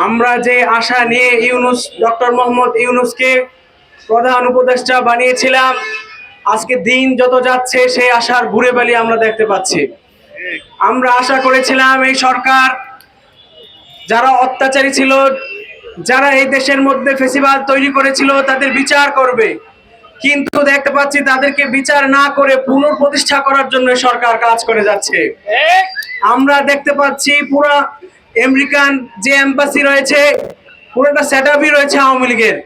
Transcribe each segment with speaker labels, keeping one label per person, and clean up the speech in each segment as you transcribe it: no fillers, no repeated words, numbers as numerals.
Speaker 1: আমরা যে আশা নিয়ে ডক্টর মোহাম্মদ ইউনূসকে প্রধান উপদেষ্টা বানিয়েছিলাম, আজকে দিন যত যাচ্ছে সেই আশার ঘুরে বালি আমরা দেখতে পাচ্ছি। আমরা আশা করেছিলাম এই সরকার যারা অত্যাচারী ছিল, যারা এই দেশের মধ্যে ফেসিবাদ তৈরি করেছিল তাদের বিচার করবে, কিন্তু দেখতে পাচ্ছি তাদেরকে বিচার না করে পুনঃপ্রতিষ্ঠা করার জন্য সরকার কাজ করে যাচ্ছে। আমরা দেখতে পাচ্ছি পুরা আমেরিকান যে এম্বাসি রয়েছে পুরোটা সেটআপই রয়েছে আওয়ামী লীগের।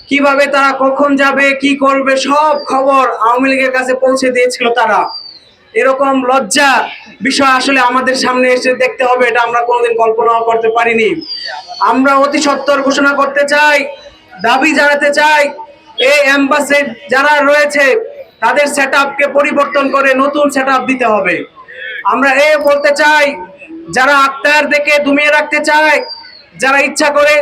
Speaker 1: কিভাবে তারা কখন যাবে, কি করবে, সব খবর আওয়ামী লীগের কাছে পৌঁছে দিয়েছিল তারা। এরকম লজ্জা বিষয় আসলে আমাদের সামনে এসে দেখতে হবে, এটা আমরা কোনোদিন কল্পনাও করতে পারিনি। আমরা অতি সত্বর ঘোষণা করতে চাই, দাবি জানাতে চাই, এই এম্বাসি যারা রয়েছে তাদের সেটআপকে পরিবর্তন করে নতুন সেটআপ দিতে হবে। আমরা বলতে চাই, যারা আক্তারদেরকে দমিয়ে রাখতে চায়, যারা ইচ্ছা করে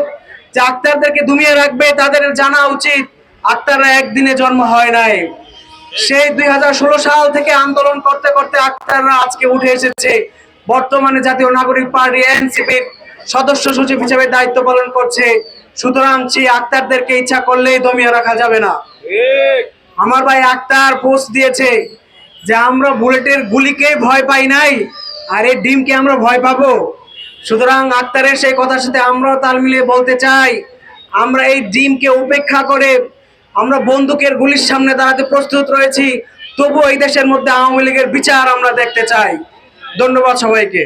Speaker 1: যে আক্তারদেরকে দমিয়ে রাখবে, তাদের জানা উচিত আক্তাররা একদিনে জন্ম হয় নাই। সেই 2016 সাল থেকে আন্দোলন করতে করতে আক্তাররা আজকে উঠে এসেছে, বর্তমানে জাতীয় নাগরিক পার্টি এনসিপির সদস্য সচিব হিসেবে দায়িত্ব পালন করছে। সুতরাং সেই আক্তারদেরকে ইচ্ছা করলেই দমিয়ে রাখা যাবে না। আমার ভাই আক্তার পোস্ট দিয়েছে যে আমরা বুলেটের গুলিকে ভয় পাই নাই, আর এই ডিমকে আমরা ভয় পাবো। সুতরাং আক্তারের সেই কথার সাথে আমরাও তাল মিলিয়ে বলতে চাই, আমরা এই ডিমকে উপেক্ষা করে আমরা বন্দুকের গুলির সামনে দাঁড়াতে প্রস্তুত রয়েছি, তবুও এই দেশের মধ্যে আওয়ামী লীগের বিচার আমরা দেখতে চাই। ধন্যবাদ সবাইকে।